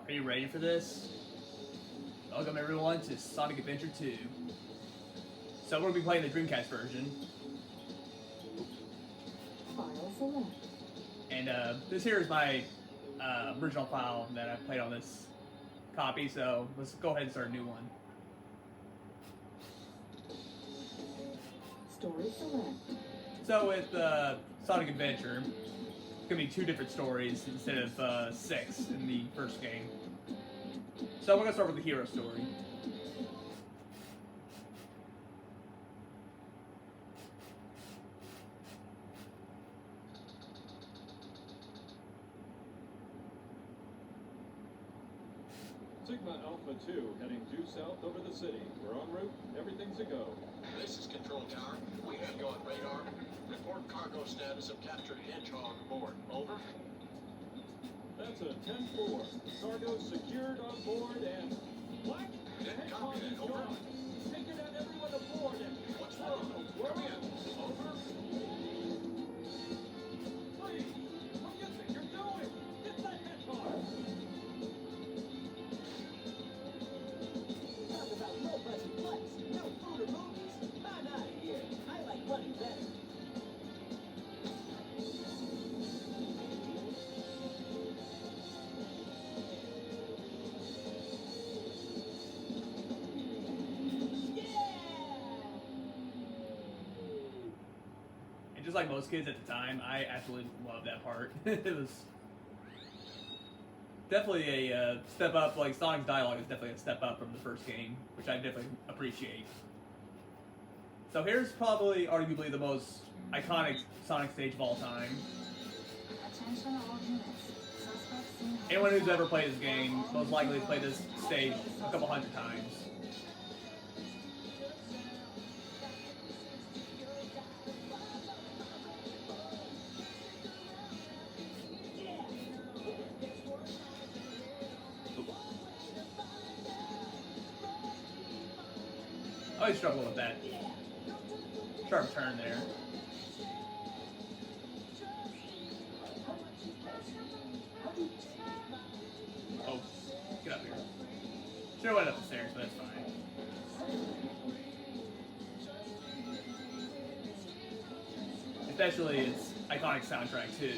Are you ready for this? Welcome everyone to Sonic Adventure 2. So we're going to be playing the Dreamcast version. File select. And this here is my original file that I played on this copy, so let's go ahead and start a new one. Story select. So with Sonic Adventure, it's going to be 2 different stories instead of 6 in the first game. So we're going to start with the hero story. Sigma Alpha 2 heading due south over the city. We're en route. Everything's a go. This is Control Tower. We have you on radar. Report cargo status of captured Hedgehog aboard. Over. That's a 10-4. Cargo secured on board and... What? The Didn't Hedgehog copy is that. Over. gone. Taking out everyone aboard and... What's wrong? Come in. Over. Freeze! What do you think you're doing? Get that Hedgehog! Talk about low-budget flights, no food or movies. I'm out of here. I like money better. And just like most kids at the time, I absolutely loved that part. It was definitely a step up. Like Sonic's dialogue is definitely a step up from the first game, which I definitely appreciate. So here's probably arguably the most iconic Sonic stage of all time. Attention all units. Suspects seen. Anyone who's ever played this game most likely has played this stage a couple hundred times. I always struggle with that sharp turn there. Oh, get up here. Should have went up the stairs, but that's fine. Especially its iconic soundtrack too.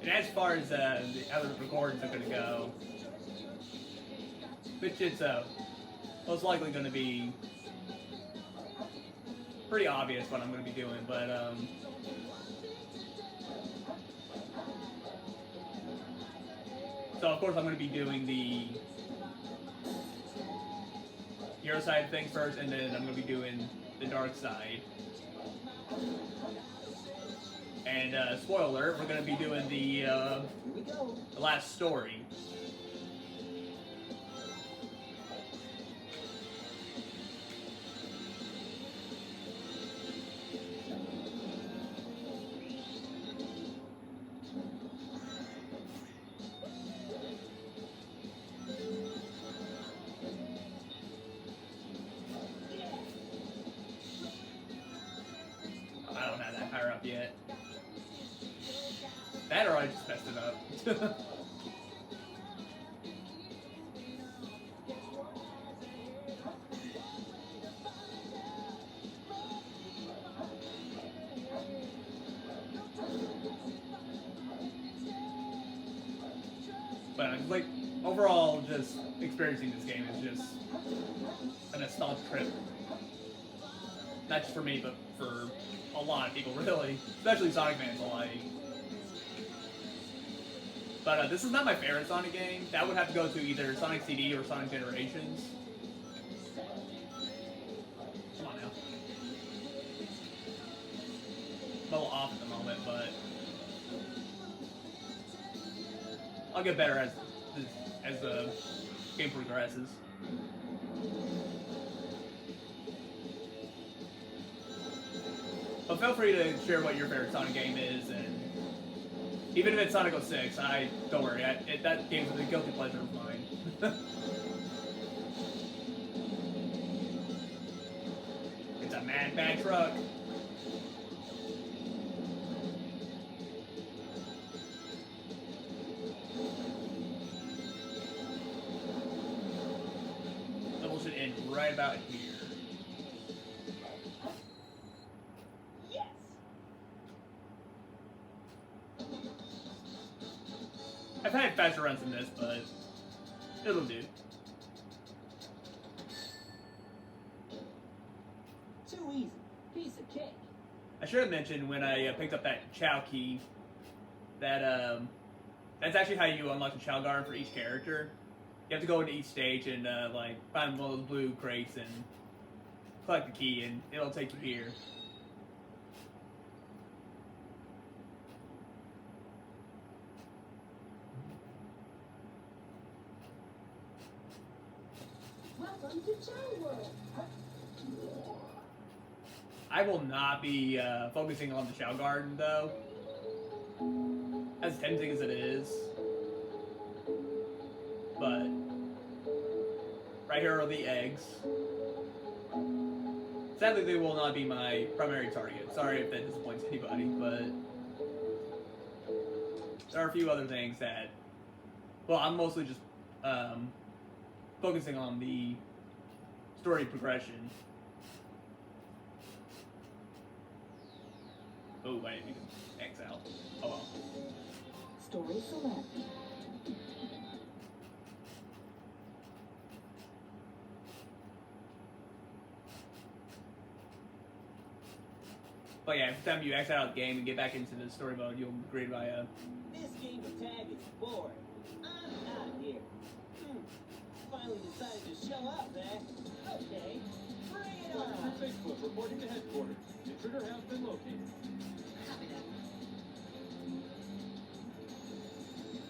And as far as the other recordings are going to go, which is most likely going to be pretty obvious what I'm going to be doing, but so of course I'm going to be doing the hero side of things first, and then I'm going to be doing the dark side. And spoiler alert, we're going to be doing the last story. I don't have that power up yet. That or I just messed it up. But like overall, just experiencing this game is just a nostalgia trip. Not just for me, but for a lot of people, really, especially Sonic fans alike. But this is not my favorite Sonic game. That would have to go to either Sonic CD or Sonic Generations. Come on now. I'm a little off at the moment, but I'll get better as the game progresses. But feel free to share what your favorite Sonic game is, and even if it's Sonic 06, don't worry, that game is a guilty pleasure of mine. It's a mad truck. Level should end right about here. Yes! I've had faster runs than this, but it'll do. Too easy. Piece of cake. I should have mentioned when I picked up that Chow key that that's actually how you unlock the Chow Garden for each character. You have to go into each stage and like find one of those blue crates and collect the key, and it'll take you here. Welcome to Chow World. I will not be focusing on the Chow Garden though, as tempting as it is. But right here are the eggs. Sadly, they will not be my primary target. Sorry if that disappoints anybody, but there are a few other things that, well, I'm mostly just focusing on the story progression. Oh, I didn't even X out. Oh well. Story select. But yeah, every time you X out of the game and get back into the story mode, you'll be greeted by a... This game of tag is boring. I'm out of here. Finally decided to show up, eh? Okay, bring it Officer on. Bigfoot reporting to headquarters. Intruder has been located.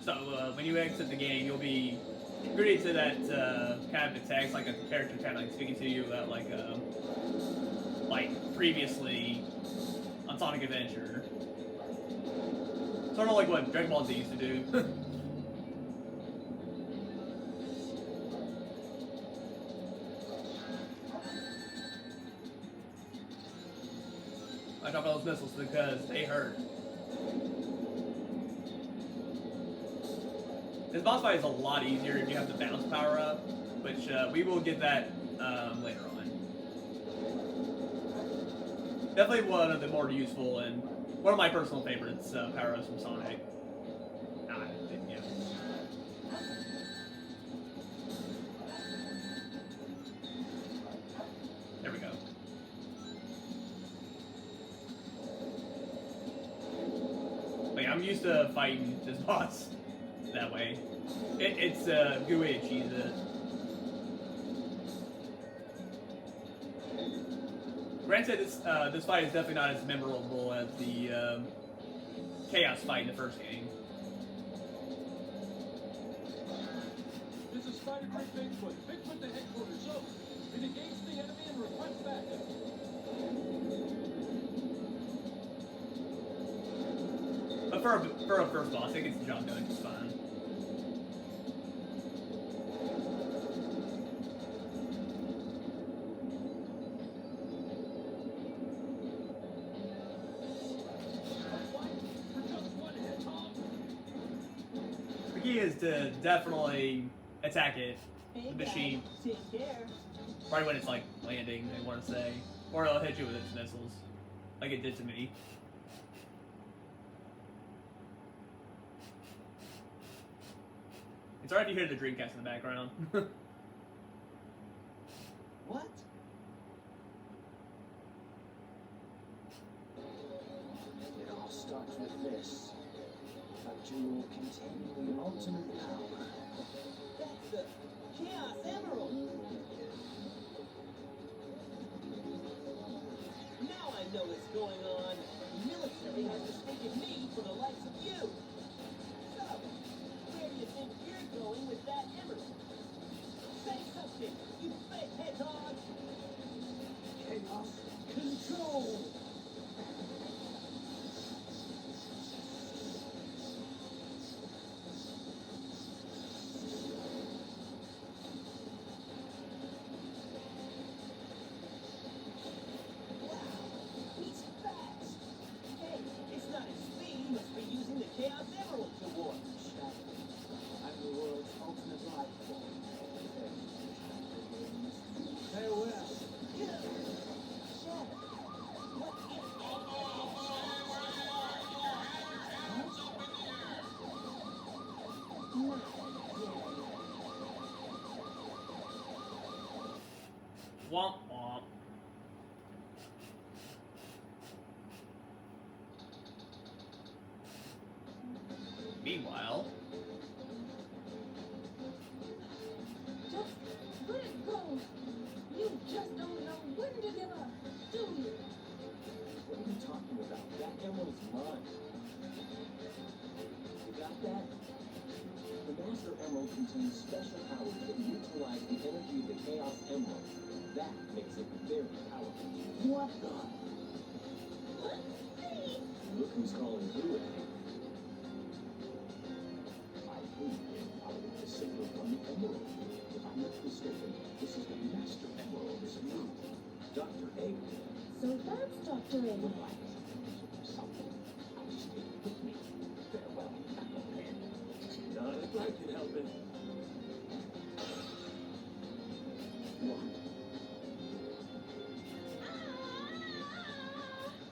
So when you exit the game, you'll be greeted to that kind of a text, like a character kind of like speaking to you about like previously on Sonic Adventure. Sort of like what Dragon Ball Z used to do. I drop all those missiles because they hurt. This boss fight is a lot easier if you have the bounce power up, which we will get that later on. Definitely one of the more useful and one of my personal favorites power-ups from Sonic. Yeah. There we go. Like, I'm used to fighting this boss that way. It's a good way to cheese it. Granted, this fight is definitely not as memorable as the Chaos fight in the first game. This is Spider Great Bigfoot. Bigfoot to headquarters. So, engage the enemy and request backup. But for a first boss, it gets the job done just fine. The key is to definitely attack it, Hey the machine, guys, take care. right when it's like landing, they want to say, or it'll hit you with its missiles, like it did to me. It's alright if you hear the Dreamcast in the background. What? It all starts with this. A jewel containing the ultimate power. That's the Chaos Emerald. Now I know what's going on. The military has mistaken me for the likes of you. So, where do you think you're going with that emerald? Say something, you fake hedgehog! Chaos control! Womp womp. Meanwhile, Just let it go. You just don't know when to give up, do you? What are you talking about? That emerald's mine. You got that? The Master Emerald contains special powers that neutralize the energy of the Chaos Emerald. That makes it very powerful. What the? Look who's calling through it. I believe in the signal from the Emerald. If I'm not mistaken, this is the Master Emerald's move. Dr. Eggman. So that's Dr. Eggman. Something. I just take it with me. Farewell, Eggman. Not if I can help it. What?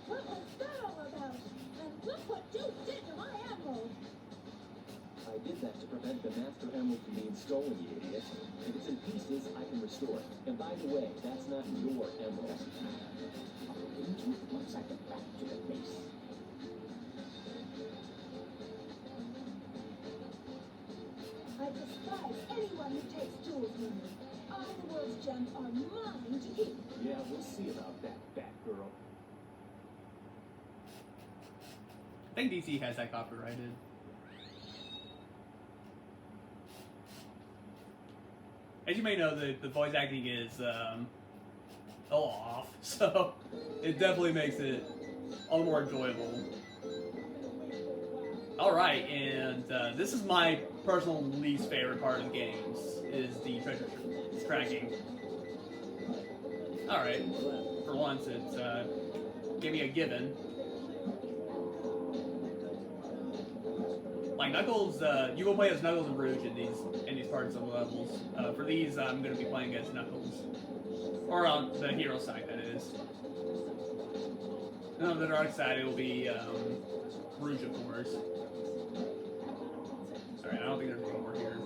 What was that all about? And look what you did to my emerald. I did that to prevent the Master Emerald from being stolen, you idiot. If it's in pieces, I can restore it. And by the way, that's not your emerald. I'll look into it once I get back to the base. I despise anyone who takes tools from me. All the world's gems are mine to keep. Yeah, we'll see about that, Batgirl. I think DC has that copyrighted. As you may know, the voice acting is a little off, so it definitely makes it a little more enjoyable. Alright, and this is my personal least favorite part of the games, is the treasure tracking. Alright, for once it's gave me a given. Like Knuckles, you will play as Knuckles and Rouge in these parts of the levels. For these, I'm going to be playing as Knuckles, or on the hero side, that is. And on the dark side, it will be Rouge, of course. Alright, I don't think there's any more here.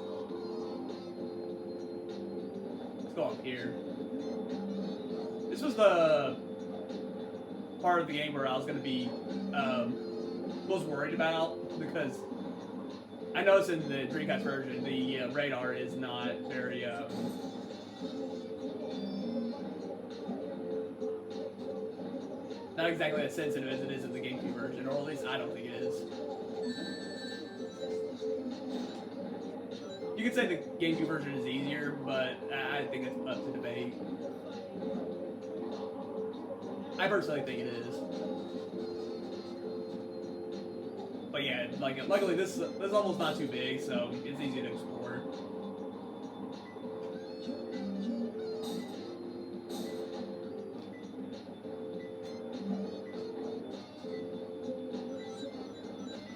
Let's go up here. This was the part of the game where I was going to be most worried about, because I noticed in the Dreamcast version the radar is not very not exactly as sensitive as it is in the GameCube version, or at least I don't think it is. You could say the GameCube version is easier, but I think it's up to debate. I personally think it is. But yeah, like luckily this level's not too big, so it's easy to explore.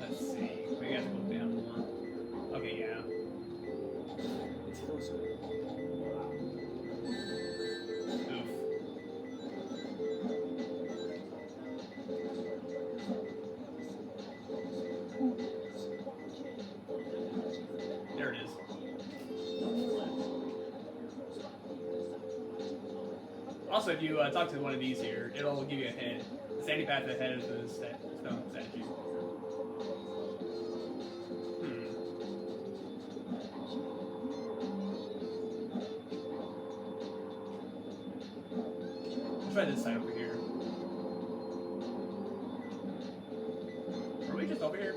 Let's see. We have to go down more. Okay, yeah. It's closer. Oof. There it is. Also, if you talk to one of these here, it'll give you a hint. The sandy path ahead of the stone statue. Let's try this side over here. Are we just over here?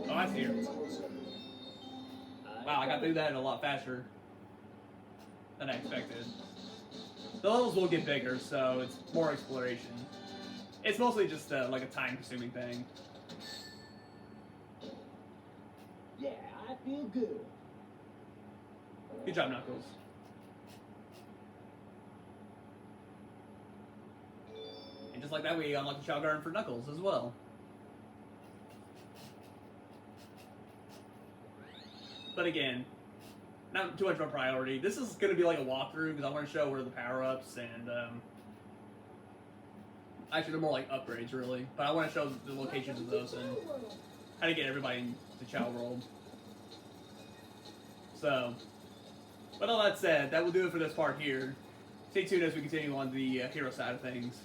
Oh, I see her. Wow, I got through that a lot faster than I expected. The levels will get bigger, so it's more exploration. It's mostly just like a time-consuming thing. Yeah, I feel good. Good job, Knuckles. And just like that, we unlock the Chow Garden for Knuckles as well. But again, not too much of a priority. This is going to be like a walkthrough because I want to show where the power-ups and actually they're more like upgrades really. But I want to show the locations of those and how to get everybody into Chow World. So But all that said, that will do it for this part here. Stay tuned as we continue on the hero side of things.